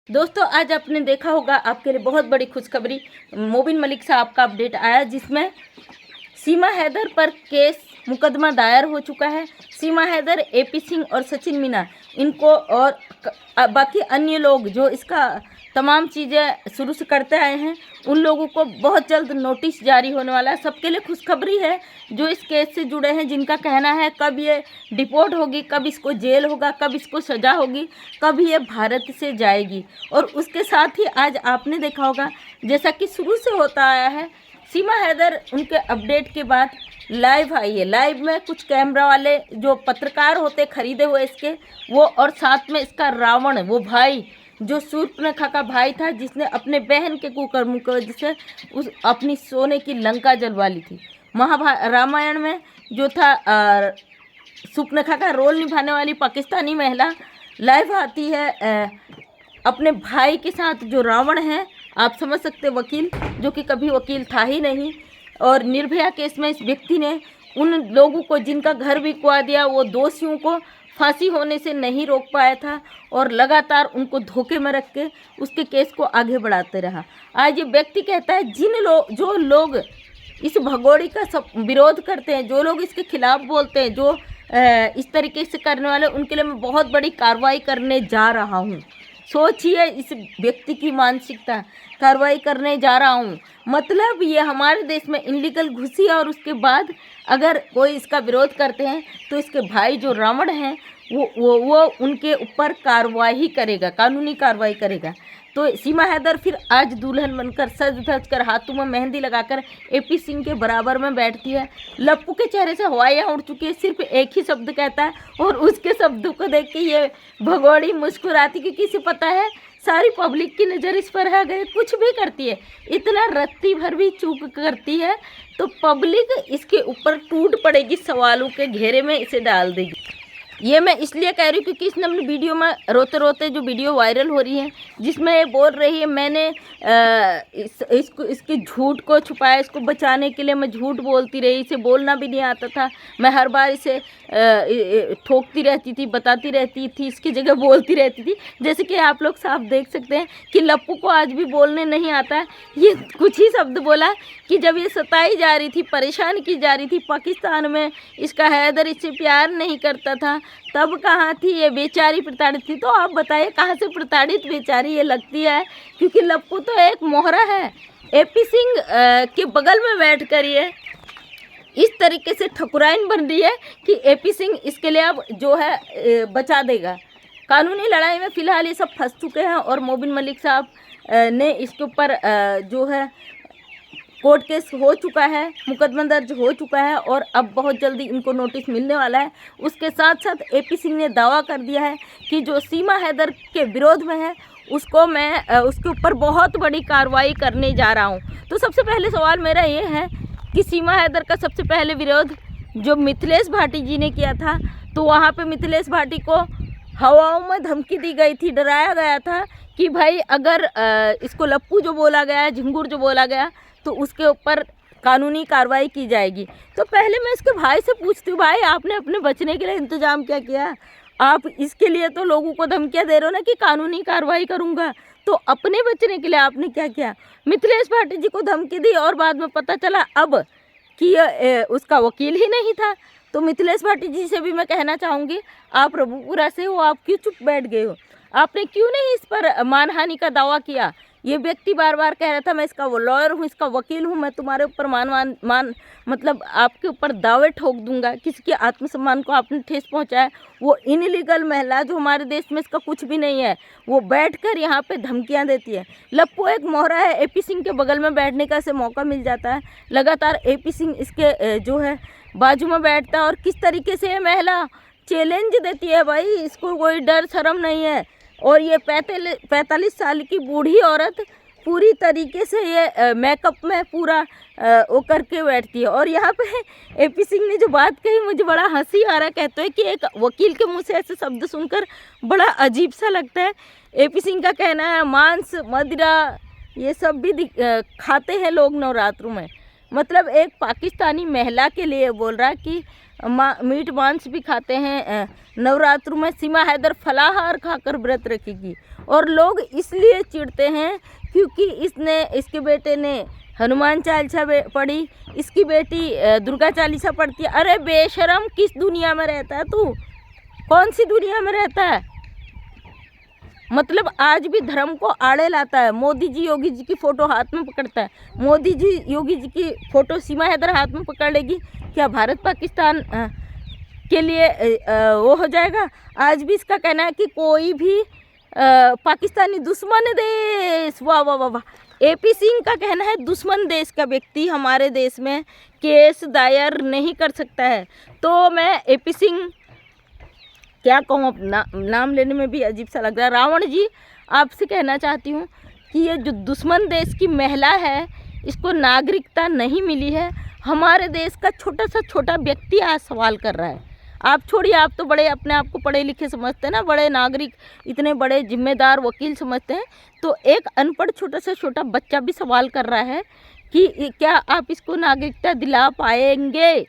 दोस्तों आज आपने देखा होगा आपके लिए बहुत बड़ी खुशखबरी मोबिन मलिक साहब का अपडेट आया जिसमें सीमा हैदर पर केस मुकदमा दायर हो चुका है। सीमा हैदर, एपी सिंह और सचिन मीना इनको और बाकी अन्य लोग जो इसका तमाम चीज़ें शुरू से करते आए हैं उन लोगों को बहुत जल्द नोटिस जारी होने वाला है। सबके लिए खुशखबरी है जो इस केस से जुड़े हैं, जिनका कहना है कब ये डिपोर्ट होगी, कब इसको जेल होगा, कब इसको सज़ा होगी, कब ये भारत से जाएगी। और उसके साथ ही आज आपने देखा होगा जैसा कि शुरू से होता आया है, सीमा हैदर उनके अपडेट के बाद लाइव आई है। लाइव में कुछ कैमरा वाले जो पत्रकार होते खरीदे हुए इसके वो, और साथ में इसका रावण वो भाई जो शूर्पणखा का भाई था जिसने अपने बहन के कुकर्म की वजह से उस अपनी सोने की लंका जलवा ली थी। रामायण में जो था शूर्पणखा का रोल निभाने वाली पाकिस्तानी महिला लाइव आती है अपने भाई के साथ, जो रावण है आप समझ सकते, वकील जो कि कभी वकील था ही नहीं। और निर्भया केस में इस व्यक्ति ने उन लोगों को जिनका घर बिकवा दिया, वो दोषियों को फांसी होने से नहीं रोक पाया था और लगातार उनको धोखे में रख के उसके केस को आगे बढ़ाते रहा। आज ये व्यक्ति कहता है जो लोग इस भगोड़ी का सब विरोध करते हैं, जो लोग इसके खिलाफ बोलते हैं, जो इस तरीके से करने वाले, उनके लिए मैं बहुत बड़ी कार्रवाई करने जा रहा हूँ। सोचिए इस व्यक्ति की मानसिकता, कार्रवाई करने जा रहा हूँ मतलब ये हमारे देश में इनलीगल घुसी और उसके बाद अगर कोई इसका विरोध करते हैं तो इसके भाई जो रावण हैं वो उनके ऊपर कार्रवाई करेगा, कानूनी कार्रवाई करेगा। तो सीमा हैदर फिर आज दुल्हन बनकर सज धज कर हाथों में मेहंदी लगाकर एपी सिंह के बराबर में बैठती है। लप्पू के चेहरे से हवाइयाँ उड़ चुकी है, सिर्फ एक ही शब्द कहता है और उसके शब्दों को देख के ये भगोड़ी मुस्कुराती, क्योंकि इसे पता है सारी पब्लिक की नज़र इस पर है। अगर कुछ भी करती है, इतना रत्ती भर भी चूक करती है तो पब्लिक इसके ऊपर टूट पड़ेगी, सवालों के घेरे में इसे डाल देगी। ये मैं इसलिए कह रही हूँ क्योंकि इसने अपनी वीडियो में रोते रोते जो वीडियो वायरल हो रही है जिसमें ये बोल रही है मैंने इसके झूठ को छुपाया, इसको बचाने के लिए मैं झूठ बोलती रही, इसे बोलना भी नहीं आता था, मैं हर बार इसे ठोकती रहती थी, बताती रहती थी, इसकी जगह बोलती रहती थी। जैसे कि आप लोग साफ देख सकते हैं कि लप्पू को आज भी बोलने नहीं आता है। ये कुछ ही शब्द बोला कि जब ये सताई जा रही थी, परेशान की जा रही थी पाकिस्तान में, इसका हैदर इससे प्यार नहीं करता था, तब कहाँ थी ये बेचारी, प्रताड़ित थी। तो आप बताइए कहाँ से प्रताड़ित बेचारी ये लगती है, क्योंकि लप्पू तो एक मोहरा है। एपी सिंह के बगल में बैठ कर ये इस तरीके से ठकुराइन बन रही है कि एपी सिंह इसके लिए अब जो है बचा देगा। कानूनी लड़ाई में फ़िलहाल ये सब फंस चुके हैं और मोबिन मलिक साहब ने इसके ऊपर जो है कोर्ट केस हो चुका है, मुकदमा दर्ज हो चुका है और अब बहुत जल्दी इनको नोटिस मिलने वाला है। उसके साथ साथ एपी सिंह ने दावा कर दिया है कि जो सीमा हैदर के विरोध में है उसको मैं उसके ऊपर बहुत बड़ी कार्रवाई करने जा रहा हूँ। तो सबसे पहले सवाल मेरा ये है कि सीमा हैदर का सबसे पहले विरोध जो मिथिलेश भाटी जी ने किया था, तो वहाँ पे मिथिलेश भाटी को हवाओं में धमकी दी गई थी, डराया गया था कि भाई अगर इसको लप्पू जो बोला गया, झिंगुर जो बोला गया, तो उसके ऊपर कानूनी कार्रवाई की जाएगी। तो पहले मैं इसके भाई से पूछती हूँ, भाई आपने अपने बचने के लिए इंतज़ाम क्या किया? आप इसके लिए तो लोगों को धमकियाँ दे रहे हो ना कि कानूनी कार्रवाई करूँगा, तो अपने बचने के लिए आपने क्या किया? मिथिलेश भाटी जी को धमकी दी और बाद में पता चला अब कि उसका वकील ही नहीं था। तो मिथिलेश भाटी जी से भी मैं कहना चाहूँगी, आप रघुपुरा से हो, आप क्यों चुप बैठ गए हो? आपने क्यों नहीं इस पर मानहानि का दावा किया? ये व्यक्ति बार बार कह रहा था मैं इसका वो लॉयर हूँ, इसका वकील हूँ, मैं तुम्हारे ऊपर मतलब आपके ऊपर दावे ठोक दूंगा। किसी के आत्मसम्मान को आपने ठेस पहुँचाया। वो इनलीगल महिला जो हमारे देश में इसका कुछ भी नहीं है, वो बैठकर यहाँ पे धमकियाँ देती है। लप्पू एक मोहरा है, एपी सिंह के बगल में बैठने का इसे मौका मिल जाता है। लगातार एपी सिंह इसके जो है बाजू में बैठता है और किस तरीके से ये महिला चैलेंज देती है, भाई इसको कोई डर शर्म नहीं है। और ये 45 साल की बूढ़ी औरत पूरी तरीके से ये मेकअप में पूरा वो करके बैठती है। और यहाँ पे एपी सिंह ने जो बात कही मुझे बड़ा हंसी आ रहा है। कहते हैं कि एक वकील के मुंह से ऐसे शब्द सुनकर बड़ा अजीब सा लगता है। एपी सिंह का कहना है मांस मदिरा ये सब भी खाते हैं लोग नवरात्रों में। मतलब एक पाकिस्तानी महिला के लिए बोल रहा है कि मीट मांस भी खाते हैं नवरात्रों में। सीमा हैदर फलाहार खाकर व्रत रखेगी और लोग इसलिए चिढ़ते हैं क्योंकि इसके बेटे ने हनुमान चालीसा पढ़ी, इसकी बेटी दुर्गा चालीसा पढ़ती है। अरे बेशरम, किस दुनिया में रहता है तू? कौन सी दुनिया में रहता है? मतलब आज भी धर्म को आड़े लाता है। मोदी जी योगी जी की फ़ोटो हाथ में पकड़ता है। मोदी जी योगी जी की फ़ोटो सीमा हैदर हाथ में पकड़ लेगी, क्या भारत पाकिस्तान के लिए वो हो जाएगा? आज भी इसका कहना है कि कोई भी पाकिस्तानी दुश्मन देश, वाह वाह वाह वाह। AP सिंह का कहना है दुश्मन देश का व्यक्ति हमारे देश में केस दायर नहीं कर सकता है। तो मैं AP सिंह क्या कहूँ, अपना नाम लेने में भी अजीब सा लग रहा है। रावण जी, आपसे कहना चाहती हूँ कि ये जो दुश्मन देश की महिला है, इसको नागरिकता नहीं मिली है। हमारे देश का छोटा सा छोटा व्यक्ति आज सवाल कर रहा है। आप छोड़िए, आप तो बड़े अपने आप को पढ़े लिखे समझते हैं ना, बड़े नागरिक, इतने बड़े जिम्मेदार वकील समझते हैं। तो एक अनपढ़ छोटा सा छोटा बच्चा भी सवाल कर रहा है कि क्या आप इसको नागरिकता दिला पाएंगे?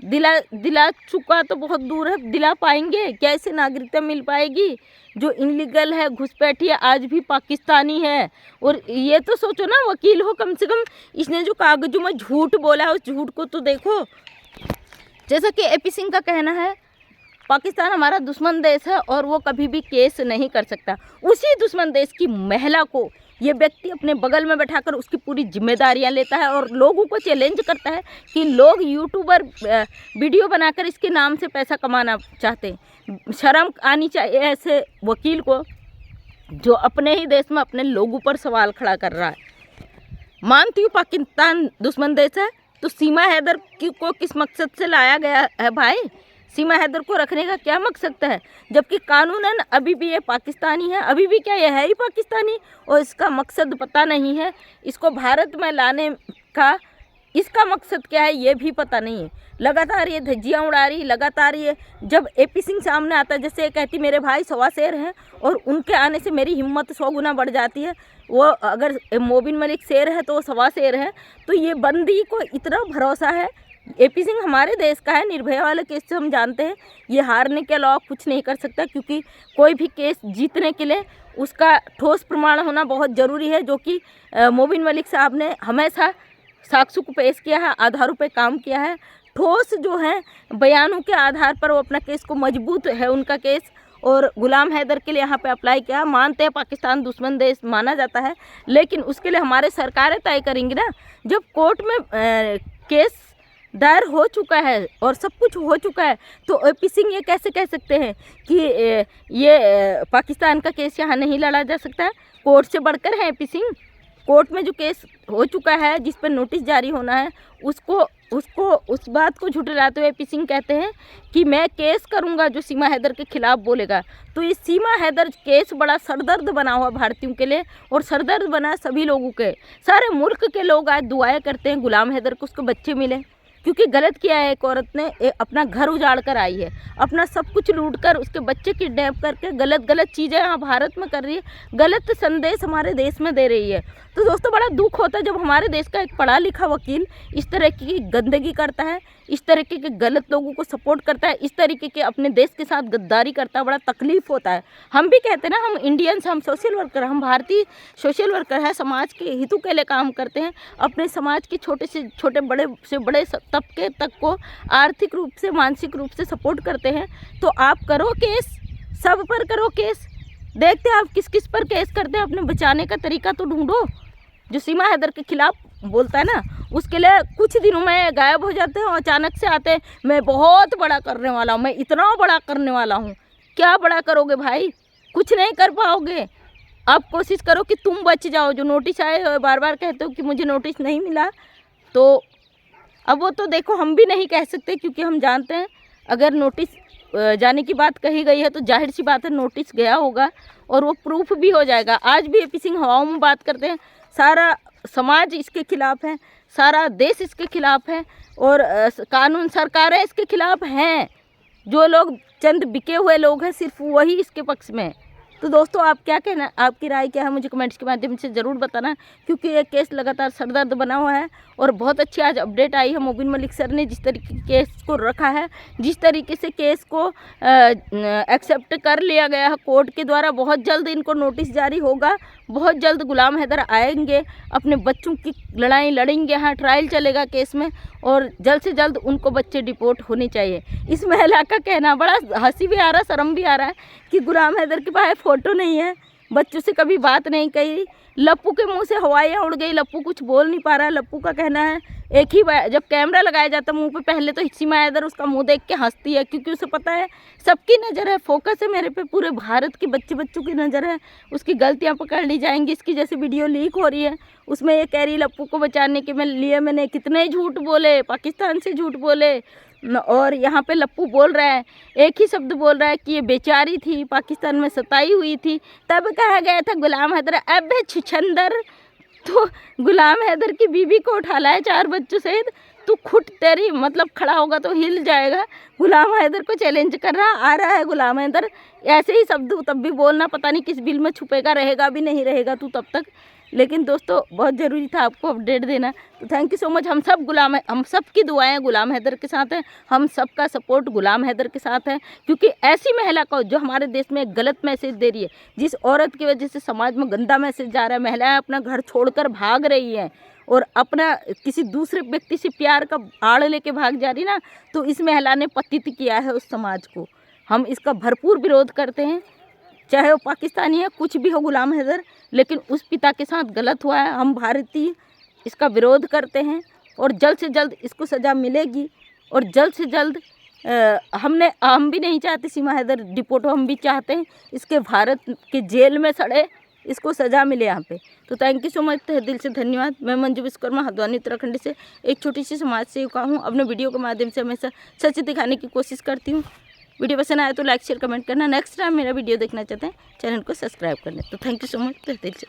दिला चुका तो बहुत दूर है, दिला पाएंगे? कैसे नागरिकता मिल पाएगी? जो इनलीगल है, घुसपैठिया, आज भी पाकिस्तानी है। और ये तो सोचो ना, वकील हो, कम से कम इसने जो कागजों में झूठ बोला है उस झूठ को तो देखो। जैसा कि AP सिंह का कहना है, पाकिस्तान हमारा दुश्मन देश है और वो कभी भी केस नहीं कर सकता। उसी दुश्मन देश की महिला को ये व्यक्ति अपने बगल में बैठाकर उसकी पूरी जिम्मेदारियां लेता है और लोगों को चैलेंज करता है कि लोग यूट्यूबर वीडियो बनाकर इसके नाम से पैसा कमाना चाहते हैं। शर्म आनी चाहिए ऐसे वकील को जो अपने ही देश में अपने लोगों पर सवाल खड़ा कर रहा है। मानती हूँ पाकिस्तान दुश्मन देश है, तो सीमा हैदर को किस मकसद से लाया गया है भाई? सीमा हैदर को रखने का क्या मकसद है? जबकि कानूनन अभी भी ये पाकिस्तानी है, अभी भी क्या ये है ही पाकिस्तानी, और इसका मकसद पता नहीं है। इसको भारत में लाने का इसका मकसद क्या है ये भी पता नहीं है। लगातार ये धज्जियाँ उड़ा रही, लगातार ये जब AP सिंह सामने आता है, जैसे ये कहती मेरे भाई 1.25 शेर हैं और उनके आने से मेरी हिम्मत 100 गुना बढ़ जाती है। वो अगर मोबिन मलिक शेर है तो वो 1.25 शेर है। तो ये बंदी को इतना भरोसा है। AP सिंह हमारे देश का है, निर्भया वाले केस से हम जानते हैं ये हारने के अलावा कुछ नहीं कर सकता, क्योंकि कोई भी केस जीतने के लिए उसका ठोस प्रमाण होना बहुत ज़रूरी है, जो कि मोबिन मलिक साहब ने हमेशा साक्ष्य को पेश किया है, आधारों पे काम किया है। ठोस जो है बयानों के आधार पर वो अपना केस को मजबूत है उनका केस। और गुलाम हैदर के लिए यहाँ पे अप्लाई किया। मानते हैं पाकिस्तान दुश्मन देश माना जाता है, लेकिन उसके लिए हमारे सरकारें तय करेंगी ना। जब कोर्ट में केस दायर हो चुका है और सब कुछ हो चुका है, तो AP सिंह ये कैसे कह सकते हैं कि ये पाकिस्तान का केस यहाँ नहीं लड़ा जा सकता है? कोर्ट से बढ़कर है AP सिंह। कोर्ट में जो केस हो चुका है, जिस पर नोटिस जारी होना है, उसको उस बात को झुठलाते हुए AP सिंह कहते हैं कि मैं केस करूंगा जो सीमा हैदर के खिलाफ बोलेगा। तो ये सीमा हैदर केस बड़ा सरदर्द बना हुआ भारतीयों के लिए, और सरदर्द बना सभी लोगों के। सारे मुल्क के लोग आज दुआएं करते हैं गुलाम हैदर को उसको बच्चे मिले, क्योंकि गलत किया है। एक औरत ने अपना घर उजाड़ कर आई है, अपना सब कुछ लूट कर, उसके बच्चे किडनैप करके गलत चीज़ें यहाँ भारत में कर रही है, गलत संदेश हमारे देश में दे रही है। तो दोस्तों बड़ा दुख होता है जब हमारे देश का एक पढ़ा लिखा वकील इस तरह की गंदगी करता है, इस तरीके के गलत लोगों को सपोर्ट करता है, इस तरीके के अपने देश के साथ गद्दारी करता है। बड़ा तकलीफ होता है। हम भी कहते हैं ना, हम इंडियंस, हम सोशल वर्कर, हम भारतीय सोशल वर्कर हैं, समाज के हितों के लिए काम करते हैं, अपने समाज के छोटे से छोटे, बड़े से बड़े तबके तक को आर्थिक रूप से, मानसिक रूप से सपोर्ट करते हैं। तो आप करो केस, सब पर करो केस, देखते हैं आप किस किस पर केस करते हैं। अपने बचाने का तरीका तो ढूंढो। जो सीमा हैदर के खिलाफ बोलता है ना, उसके लिए कुछ दिनों में गायब हो जाते हैं और अचानक से आते हैं, मैं बहुत बड़ा करने वाला हूँ, मैं इतना बड़ा करने वाला हूँ। क्या बड़ा करोगे भाई? कुछ नहीं कर पाओगे। आप कोशिश करो कि तुम बच जाओ। जो नोटिस आए, बार बार कहते हो कि मुझे नोटिस नहीं मिला, तो अब वो तो देखो हम भी नहीं कह सकते, क्योंकि हम जानते हैं अगर नोटिस जाने की बात कही गई है तो जाहिर सी बात है नोटिस गया होगा और वो प्रूफ भी हो जाएगा। आज भी AP सिंह हवाओं में बात करते हैं, सारा समाज इसके खिलाफ है, सारा देश इसके खिलाफ है, और कानून सरकारें इसके खिलाफ हैं। जो लोग चंद बिके हुए लोग हैं, सिर्फ वही इसके पक्ष में हैं। तो दोस्तों आप क्या कहना, आपकी राय क्या है मुझे कमेंट्स के माध्यम से ज़रूर बताना, क्योंकि ये केस लगातार सरदर्द बना हुआ है। और बहुत अच्छी आज अपडेट आई है, मोबिन मलिक सर ने जिस तरीके केस को रखा है, जिस तरीके से केस को एक्सेप्ट कर लिया गया है कोर्ट के द्वारा। बहुत जल्द इनको नोटिस जारी होगा, बहुत जल्द गुलाम हैदर आएंगे, अपने बच्चों की लड़ाई लड़ेंगे, यहाँ ट्रायल चलेगा केस में, और जल्द से जल्द उनको बच्चे डिपोर्ट होने चाहिए। इस महिला का कहना बड़ा हंसी भी आ रहा, शर्म भी आ रहा है कि गुलाम हैदर के पास फ़ोटो नहीं है, बच्चों से कभी बात नहीं कही, लप्पू के मुंह से हवाइयाँ उड़ गई, लप्पू कुछ बोल नहीं पा रहा है। लप्पू का कहना है एक ही बार जब कैमरा लगाया जाता मुंह पे, पहले तो सीमा हैदर उसका मुंह देख के हंसती है, क्योंकि उसे पता है सबकी नज़र है, फोकस है मेरे पे, पूरे भारत के बच्चों की नज़र है, उसकी गलतियां पकड़ ली जाएंगी। इसकी जैसे वीडियो लीक हो रही है, उसमें ये कह रही लप्पू को बचाने के लिए मैंने कितने झूठ बोले, पाकिस्तान से झूठ बोले, और यहाँ पे लप्पू बोल रहा है, एक ही शब्द बोल रहा है कि ये बेचारी थी, पाकिस्तान में सताई हुई थी। तब कहा गया था गुलाम हैदर अबे छुछंदर, तो गुलाम हैदर की बीवी को उठा लाया 4 बच्चों सहित, तू खुद तेरी मतलब खड़ा होगा तो हिल जाएगा। गुलाम हैदर को चैलेंज कर रहा आ रहा है गुलाम हैदर, ऐसे ही शब्द तब भी बोलना, पता नहीं किस बिल में छुपेगा, रहेगा भी नहीं रहेगा तू तब तक। लेकिन दोस्तों बहुत ज़रूरी था आपको अपडेट देना, तो थैंक यू सो मच। हम सब की दुआएं गुलाम हैदर के साथ हैं, हम सब का सपोर्ट गुलाम हैदर के साथ है, क्योंकि ऐसी महिला को जो हमारे देश में एक गलत मैसेज दे रही है, जिस औरत की वजह से समाज में गंदा मैसेज जा रहा है, महिलाएं अपना घर छोड़कर भाग रही हैं और अपना किसी दूसरे व्यक्ति से प्यार का आड़ लेके भाग जा रही ना, तो इस महिला ने पतित किया है उस समाज को। हम इसका भरपूर विरोध करते हैं, चाहे वो पाकिस्तानी है, कुछ भी हो गुलाम हैदर, लेकिन उस पिता के साथ गलत हुआ है। हम भारतीय इसका विरोध करते हैं और जल्द से जल्द इसको सज़ा मिलेगी। और जल्द से जल्द हम भी नहीं चाहते सीमा हैदर डिपोर्ट हो, हम भी चाहते हैं इसके भारत के जेल में सड़े, इसको सज़ा मिले यहाँ पे। तो थैंक यू सो मच, दिल से धन्यवाद। मैं मंजू विश्वकर्मा हल्द्वानी उत्तराखंड से एक छोटी सी समाज सेविका हूँ। अपने वीडियो के माध्यम से हमेशा सच दिखाने की कोशिश करती हूँ। वीडियो पसंद आए तो लाइक शेयर कमेंट करना। नेक्स्ट टाइम मेरा वीडियो देखना चाहते हैं चैनल को सब्सक्राइब करना। तो थैंक यू सो मच, दिल से।